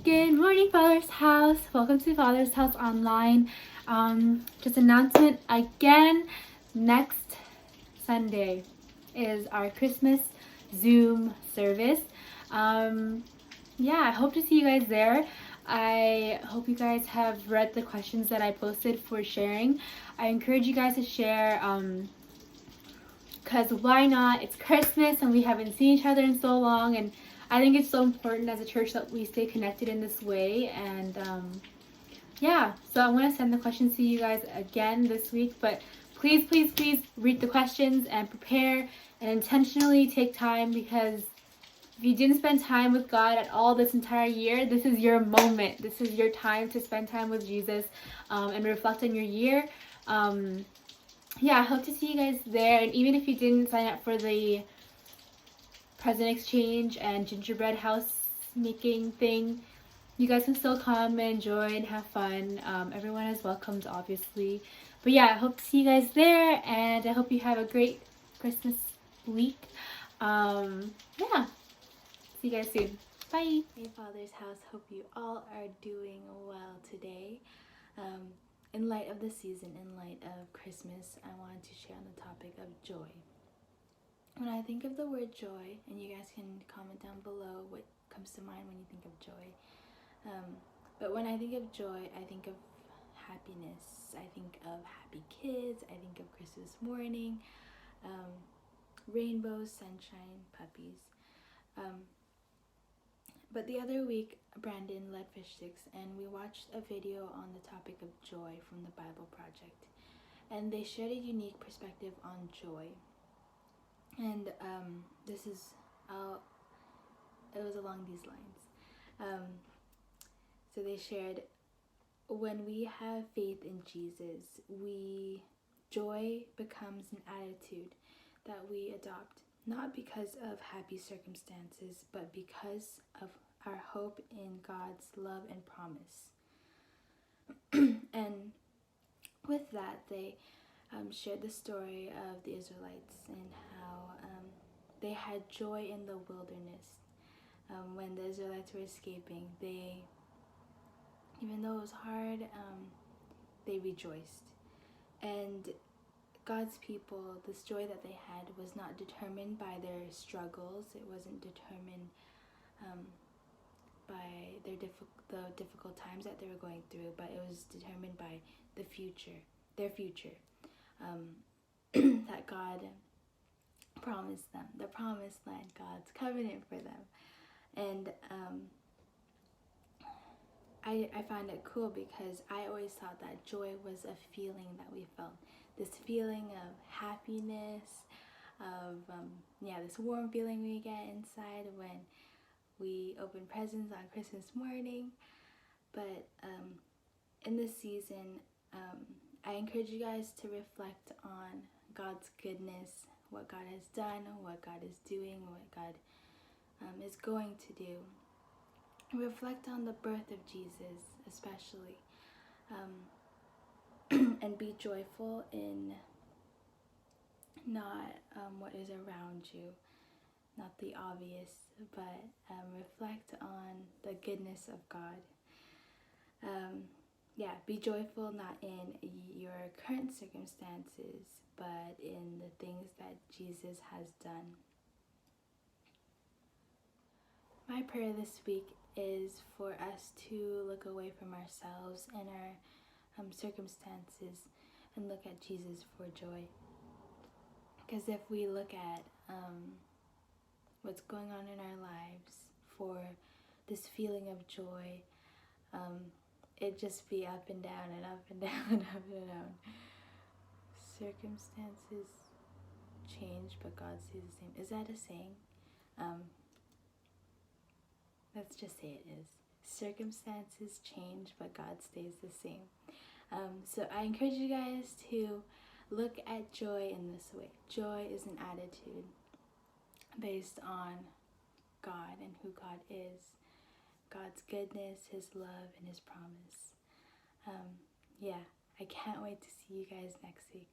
Good morning, Father's House. Welcome to Father's House Online. Just announcement again. Next Sunday is our Christmas Zoom service. I hope to see you guys there. I hope you guys have read the questions that I posted for sharing. I encourage you guys to share because why not? It's Christmas and we haven't seen each other in so long, and I think it's so important as a church that we stay connected in this way. And so I'm going to send the questions to you guys again this week, but please read the questions and prepare and intentionally take time, because if you didn't spend time with God at all this entire year, this is your moment. This is your time to spend time with Jesus and reflect on your year. I hope to see you guys there. And even if you didn't sign up for the present exchange and gingerbread house making thing, you guys can still come and enjoy and have fun. Everyone is welcomed, obviously. But I hope to see you guys there, and I hope you have a great Christmas week. See you guys soon. Bye. Hey, Father's House. Hope you all are doing well today. In light of the season, in light of Christmas, I wanted to share on the topic of joy. When I think of the word joy, and you guys can comment down below what comes to mind when you think of joy. But when I think of joy, I think of happiness. I think of happy kids. I think of Christmas morning, rainbows, sunshine, puppies. But the other week, Brandon led Fish Sticks, and we watched a video on the topic of joy from the Bible Project. And they shared a unique perspective on joy. And it was along these lines. So they shared, when we have faith in Jesus, joy becomes an attitude that we adopt, not because of happy circumstances, but because of our hope in God's love and promise. And with that, they shared the story of the Israelites and how they had joy in the wilderness. When the Israelites were escaping, even though it was hard, they rejoiced. And God's people, this joy that they had was not determined by their struggles. It wasn't determined by the difficult times that they were going through, but it was determined by their future, that God promised them, the promised land, God's covenant for them. And I find it cool because I always thought that joy was a feeling that we felt. This feeling of happiness, of this warm feeling we get inside when we open presents on Christmas morning. But in this season, I encourage you guys to reflect on God's goodness, what God has done, what God is doing, what God is going to do. Reflect on the birth of Jesus, especially. And be joyful in not what is around you, not the obvious, but reflect on the goodness of God. Be joyful not in your current circumstances, but in the things that Jesus has done. My prayer this week is for us to look away from ourselves and our circumstances and look at Jesus for joy. Because if we look at what's going on in our lives for this feeling of joy, it'd just be up and down and up and down and up and down. Circumstances change, but God stays the same. Is that a saying? Let's just say it is. Circumstances change, but God stays the same. So I encourage you guys to look at joy in this way. Joy is an attitude based on God and who God is, God's goodness, His love, and His promise. I can't wait to see you guys next week.